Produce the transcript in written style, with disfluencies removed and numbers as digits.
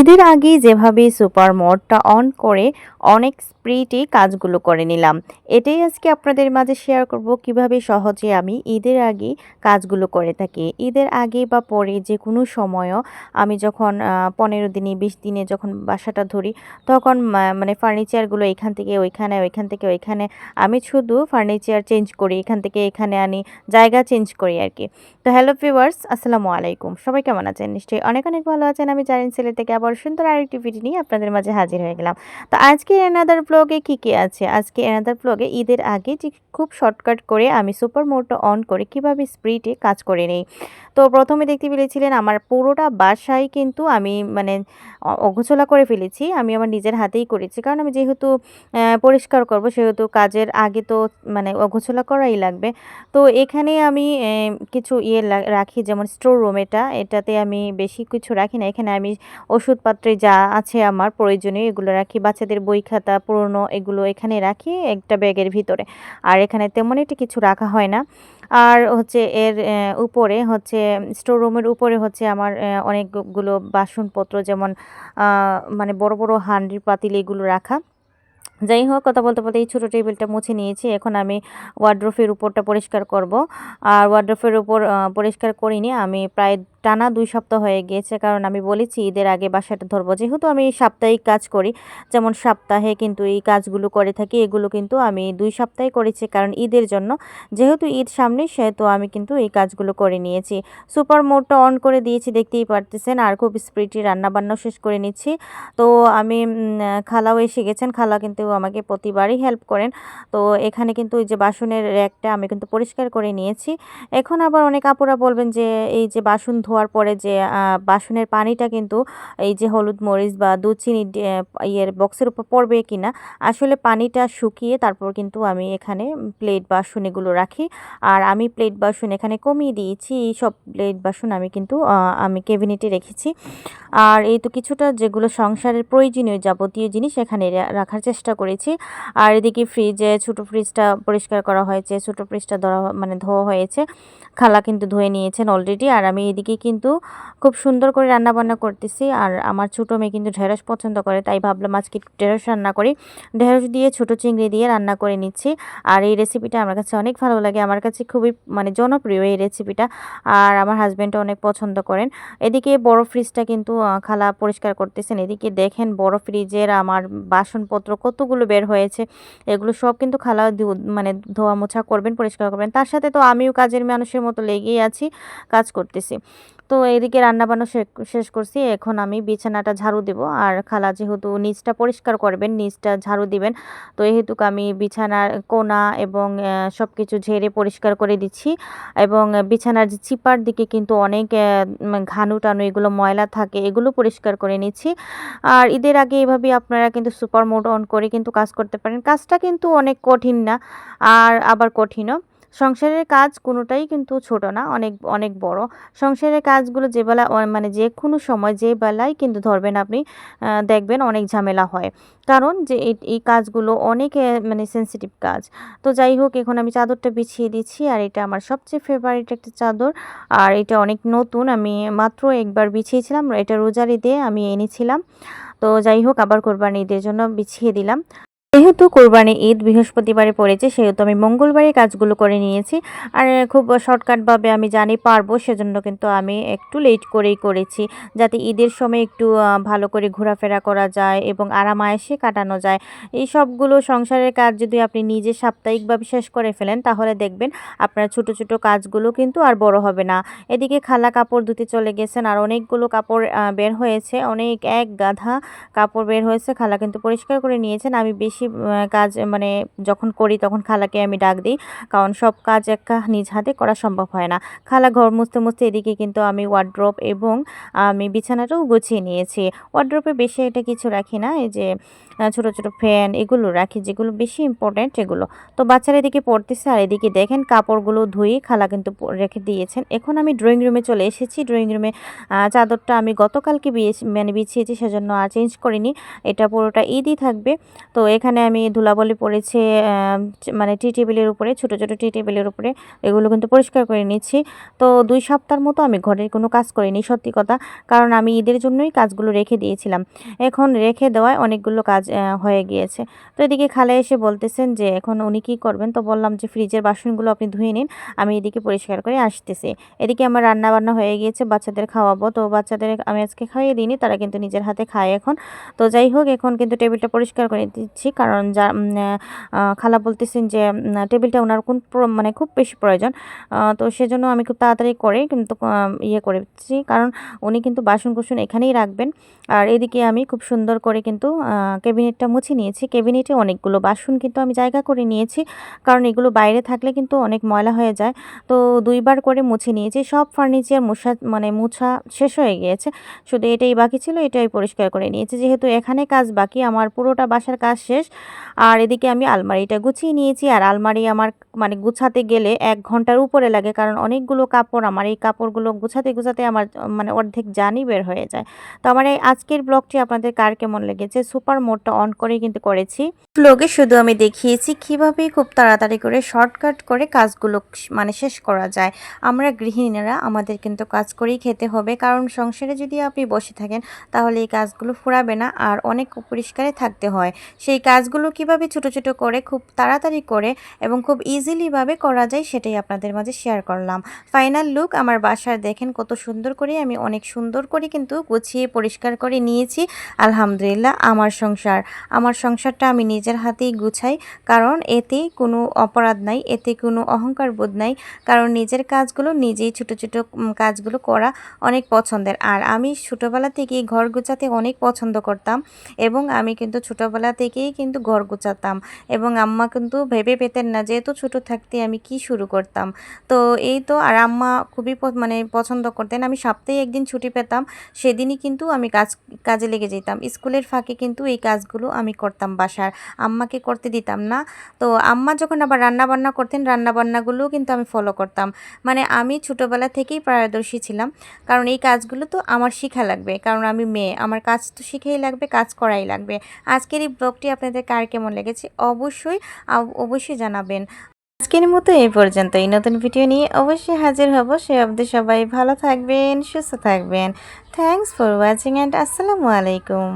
ঈদের আগে যেভাবে সুপার মোডটা অন করে অনেক স্পিডে কাজগুলো করে নিলাম। এটাই আজকে আপনাদের মাঝে শেয়ার করব কিভাবে সহজে আমি ঈদের আগে কাজগুলো করে থাকি। ঈদের আগে বা পরে যেকোনো সময়ও আমি যখন ১৫ দিনে ২০ দিনে যখন বাসাটা ধরি তখন মানে ফার্নিচারগুলো এখান থেকে ওইখানে, ওইখান থেকে ওইখানে আমি শুধু ফার্নিচার চেঞ্জ করি। এখান থেকে এখানে আনি, জায়গা চেঞ্জ করি আরকি। তো হ্যালো ভিউয়ার্স, আসসালামু আলাইকুম। সবাই কেমন আছেন? নিশ্চয়ই অনেক, অনেক ভালো আছেন। আমি জারিন সিলেট থেকে আবার সুন্দর আরেকটি ভিডিও নিয়ে আপনাদের মাঝে হাজির হয়ে গেলাম। তো আজকে অ্যানাদার ব্লগে কি আছে? আজকে অ্যানাদার ব্লগে ঈদের আগে যে খুব শর্টকাট করে আমি সুপার মোডটা অন করে কিভাবে স্পিডে কাজ করে নেই। তো ১ম এ দেখতে পেরেছিলেন আমার পুরোটা বাসায় কিন্তু আমি মানে অগোছালো করে ফেলেছি। আমি আমার নিজের হাতেই করেছি। কারণ আমি যেহেতু পরিষ্কার করব সেহেতু কাজের আগে তো মানে অগোছালো করাই লাগবে। তো এখানে আমি কিছু ইয়ে রাখি, যেমন স্টোর রুম এটাতে আমি বেশি কিছু রাখি না। এখানে আমি ওষুধপত্রে যা আছে আমার প্রয়োজনীয় এগুলো রাখি। বাচ্চাদের বই খাতা পুরনো এগুলো এখানে রাখি একটা ব্যাগের ভিতরে। আর এখানে তেমন একটা কিছু রাখা হয় না। আর হচ্ছে এর উপরে হচ্ছে স্টোর রুমের উপরে হচ্ছে আমার অনেকগুলো বাসনপত্র, যেমন আ মানে বড়, বড় হাঁড়ি পাতিল এগুলো রাখা। যাই হোক, কথা বলতে, বলতে এই ছোট টেবিলটা মুছে নিয়েছি। এখন আমি ওয়ারড্রোবের উপরটা পরিষ্কার করব। আর ওয়ারড্রোবের উপর পরিষ্কার করিনি। আমি প্রায় টানা ২ সপ্তাহ হয়ে গিয়েছে। কারণ আমি বলেছি ঈদের আগে বাসাটা ধরবো। যেহেতু আমি সাপ্তাহিক কাজ করি, যেমন সপ্তাহে কিন্তু এই কাজগুলো করে থাকি। এগুলো কিন্তু আমি ২ সপ্তাহে করেছি কারণ ঈদের জন্য। যেহেতু ঈদ সামনে সেহেতু আমি কিন্তু এই কাজগুলো করে নিয়েছি। সুপার মোডটা অন করে দিয়েছি, দেখতেই পারতেছেন। আর খুব স্পিডে রান্নাবান্নাও শেষ করে নিচ্ছি। তো আমি খালাও এসে গেছেন। খালা কিন্তু আমাকে প্রতিবারই হেল্প করেন। তো এখানে কিন্তু এই যে বাসনের র্যাকটা আমি কিন্তু পরিষ্কার করে নিয়েছি। এখন আবার অনেক আপুরা বলবেন যে এই যে বাসন ধোয়ার পরে যে বাসনের পানিটা কিন্তু এই যে হলুদ মরিচ বা দুধ চিনি ইয়ের বক্সের উপর পড়বে কিনা। আসলে পানিটা শুকিয়ে তারপর কিন্তু আমি এখানে প্লেট বাসন এগুলো রাখি। আর আমি প্লেট বাসন এখানে কমিয়ে দিয়েছি। এই সব প্লেট বাসন আমি কিন্তু আমি ক্যাবিনেটে রেখেছি। আর এই তো কিছুটা যেগুলো সংসারের প্রয়োজনীয় যাবতীয় জিনিস এখানে রাখার চেষ্টা করেছি। আর এদিকে ফ্রিজে ছোট ফ্রিজটা পরিষ্কার করা হয়েছে, ছোট ফ্রিজটা মানে ধোয়া হয়েছে। খালা কিন্তু ধুয়ে নিয়েছেন অলরেডি। আর আমি এদিকে কিন্তু খুব সুন্দর করে রান্নাবান্না করতেছি। আর আমার ছোট মেয়ে কিন্তু ঢেঁড়স পছন্দ করে, তাই ভাবলাম আজকে একটু ঢেঁড়স রান্না করি। ঢেঁড়স দিয়ে ছোট চিংড়ি দিয়ে রান্না করে নিচ্ছি। আর এই রেসিপিটা আমার কাছে অনেক ভালো লাগে। আমার কাছে খুবই মানে জনপ্রিয় এই রেসিপিটা। আর আমার হাজব্যান্ডও অনেক পছন্দ করেন। এদিকে বড় ফ্রিজটা কিন্তু খালা পরিষ্কার করতেছেন। এদিকে দেখেন বড় ফ্রিজের আমার বাসনপত্র কতগুলো বের হয়েছে। এগুলো সব কিন্তু খালা মানে ধোয়া মোছা করবেন, পরিষ্কার করবেন। তার সাথে তো আমিও কাজের মানুষের মতো লেগেই আছি, কাজ করতেছি। তো এদিকে রান্নাবান্না শেষ করছি। এখন আমি বিছানাটা ঝাড়ু দেব। আর খালা যেহেতু নিচটা পরিষ্কার করবেন, নিচটা ঝাড়ু দিবেন। তো এই হেতুক আমি বিছানার কোনা এবং সবকিছু ঝেড়ে পরিষ্কার করে দিচ্ছি। এবং বিছানার যে চিপার দিকে কিন্তু অনেক ঘানু-টানু এগুলো ময়লা থাকে, এগুলো পরিষ্কার করে নিচ্ছি। আর ঈদের আগে এভাবেই আপনারা কিন্তু সুপার মোড অন করে কিন্তু কাজ করতে পারেন। কাজটা কিন্তু অনেক কঠিন না, আর আবার কঠিনও। সংসারের কাজ কোনোটাই কিন্তু ছোট না, অনেক, অনেক বড়। সংসারের কাজগুলো যে বেলা মানে যেকোনো সময় যে বেলায় কিন্তু ধরবেন আপনি দেখবেন অনেক ঝামেলা হয়। কারণ যে এই কাজগুলো অনেক মানে সেনসিটিভ কাজ। তো যাই হোক, এখন আমি চাদরটা বিছিয়ে দিচ্ছি। আর এটা আমার সবচেয়ে ফেভারিট একটা চাদর। আর এটা অনেক নতুন, আমি মাত্র একবার বিছিয়েছিলাম। এটা রোজার ঈদে আমি এনেছিলাম। তো যাই হোক, আবার কোরবানি ঈদের জন্য বিছিয়ে দিলাম। যেহেতু কোরবানি ঈদ বৃহস্পতিবারে পড়েছে সেহেতু আমি মঙ্গলবারে কাজগুলো করে নিয়েছি। আর খুব শর্টকাটভাবে আমি জানি পারবো, সেজন্য কিন্তু আমি একটু লেট করেই করেছি, যাতে ঈদের সময় একটু ভালো করে ঘোরাফেরা করা যায় এবং আরাম-আয়েশে কাটানো যায়। এই সবগুলো সংসারের কাজ যদি আপনি নিজে সাপ্তাহিকভাবে শেষ করে ফেলেন তাহলে দেখবেন আপনার ছোট, ছোট কাজগুলো কিন্তু আর বড় হবে না। এদিকে খালা কাপড় ধুতে চলে গেছেন। আর অনেকগুলো কাপড় বের হয়েছে, অনেক এক গাধা কাপড় বের হয়েছে। খালা কিন্তু পরিষ্কার করে নিয়েছেন। আমি বেশি কাজ মানে যখন করি তখন খালাকে আমি ডাক দিই। কারণ সব কাজ একা নিজ হাতে করা সম্ভব হয় না। খালা ঘর মুছতে, মুছতে এদিকে কিন্তু আমি ওয়ারড্রোব এবং আমি বিছানাটাও গুছিয়ে নিয়েছি। ওয়ারড্রোবে বেশি একটা কিছু রাখি না। এই যে ছোট, ছোট ফ্যান এগুলো রাখি, যেগুলো বেশি ইম্পোর্টেন্ট এগুলো। তো বাচ্চারা এদিকে পড়তেছে। আর এদিকে দেখেন কাপড়গুলো ধুয়ে খালা কিন্তু রেখে দিয়েছেন। এখন আমি ড্রয়িং রুমে চলে এসেছি। ড্রয়িং রুমে চাদরটা আমি গতকালকে মানে বিছিয়েছি, সেজন্য আর চেঞ্জ করিনি। এটা পুরোটা ঈদই থাকবে। তো এখানে এখানে আমি ধুলাবালি পড়েছে মানে টি টেবিলের উপরে, ছোট ছোট টি টেবিলের উপরে, এগুলো কিন্তু পরিষ্কার করে নিচ্ছি। তো 2 সপ্তাহের মতো আমি ঘরের কোনো কাজ করিনি সত্যি কথা। কারণ আমি ঈদের জন্যই কাজগুলো রেখে দিয়েছিলাম। এখন রেখে দেওয়ায় অনেকগুলো কাজ হয়ে গিয়েছে। তো এদিকে খালা এসে বলতেছেন যে এখন উনি কী করবেন? তো বললাম যে ফ্রিজের বাসনগুলো আপনি ধুয়ে নিন, আমি এদিকে পরিষ্কার করে আসতেছি। এদিকে আমার রান্না-বান্না হয়ে গিয়েছে, বাচ্চাদের খাওয়াবো। তো বাচ্চাদের আমি আজকে খাইয়ে দিইনি, তারা কিন্তু নিজের হাতে খায় এখন। তো যাই হোক, এখন কিন্তু টেবিলটা পরিষ্কার করে দিচ্ছি, কারণ খালা বলতেছেন যে টেবিলটা উনার মানে খুব বেশি প্রয়োজন। তো সেজন্য আমি খুব তাড়াতাড়ি করে কিন্তু ইয়ে করেছি, কারণ উনি কিন্তু বাসন-কোসন এখানেই রাখবেন। আর এদিকে আমি খুব সুন্দর করে কিন্তু ক্যাবিনেটটা মুছে নিয়েছি। ক্যাবিনেটে অনেকগুলো বাসন কিন্তু আমি জায়গা করে নিয়েছি, কারণ এগুলো বাইরে থাকলে কিন্তু অনেক ময়লা হয়ে যায়। তো 2 বার করে মুছে নিয়েছি। সব ফার্নিচার মানে মোছা শেষ হয়ে গিয়েছে। শুধু এটাই বাকি ছিল, এটাই পরিষ্কার করে নিয়েছি। যেহেতু এখানে কাজ বাকি, আমার পুরোটা বাসার কাজ শেষ। আর এদিকে আমি আলমারিটা গুছিয়ে নিয়েছি। আর আলমারি আমার মানে গুছাতে গেলে 1 ঘন্টার উপরে লাগে, কারণ অনেকগুলো কাপড়। আমার এই কাপড়গুলো গুছাতে আমার মানে অর্ধেক জানই বের হয়ে যায়। তো আমার এই আজকের ব্লগটি আপনাদের কার কেমন লেগেছে? সুপার মোডটা অন করেই কিন্তু করেছি। ব্লগে শুধু আমি দেখিয়েছি কিভাবে খুব তাড়াতাড়ি করে শর্টকাট করে কাজগুলো মানে শেষ করা যায়। আমরা গৃহিণীরা আমাদের কিন্তু কাজ করেই খেতে হবে, কারণ সংসারে যদি আপনি বসে থাকেন তাহলে এই কাজগুলো ফুরাবে না, আর অনেক পরিষ্কারে থাকতে হয়। সেই কাজগুলো কিভাবে ছোট ছোট করে খুব তাড়াতাড়ি করে এবং খুব ইজিলি ভাবে করা যায়, সেটাই আপনাদের মাঝে শেয়ার করলাম। ফাইনাল লুক আমার বাসার দেখেন কত সুন্দর করে আমি অনেক সুন্দর করে কিন্তু গুছিয়ে পরিষ্কার করে নিয়েছি। আলহামদুলিল্লাহ, আমার সংসারটা আমি নিজের হাতেই গুছাই, কারণ এতে কোনো অপরাধ নাই, এতে কোনো অহংকার বোধ নাই। কারণ নিজের কাজগুলো নিজেই ছোট ছোট কাজগুলো করা অনেক পছন্দের। আর আমি ছোটোবেলা থেকেই ঘর গোছাতে অনেক পছন্দ করতাম, এবং আমি কিন্তু ছোটোবেলা থেকেই কিন্তু ঘর গোছাতাম, এবং আম্মা কিন্তু ভেবে পেতেন না যেহেতু ছোটো থাকতে আমি কি শুরু করতাম। তো এই তো, আর আম্মা খুবই মানে পছন্দ করতেন। আমি সপ্তাহে একদিন ছুটি পেতাম, সেদিনই কিন্তু আমি কাজে লেগে যেতাম। স্কুলের ফাঁকে কিন্তু এই কাজগুলো আমি করতাম বাসার, আম্মাকে করতে দিতাম না। তো আম্মা যখন আবার রান্নাবান্না করতেন, রান্নাবান্নাগুলোও কিন্তু আমি ফলো করতাম। মানে আমি ছোটোবেলা থেকেই পারদর্শী ছিলাম, কারণ এই কাজগুলো তো আমার শিখা লাগবে, কারণ আমি মেয়ে, আমার কাজ তো শিখেই লাগবে, কাজ করাই লাগবে। আজকের এই ব্লগটি আপনাদের কার কেমন লেগেছে অবশ্যই জানাবেন। আজকের মতো এই পর্যন্তই। নতুন ভিডিও নিয়ে অবশ্যই হাজির হব। সে অবধি সবাই ভালো থাকবেন, সুস্থ থাকবেন। থ্যাংকস ফর ওয়াচিং অ্যান্ড আসসালামু আলাইকুম।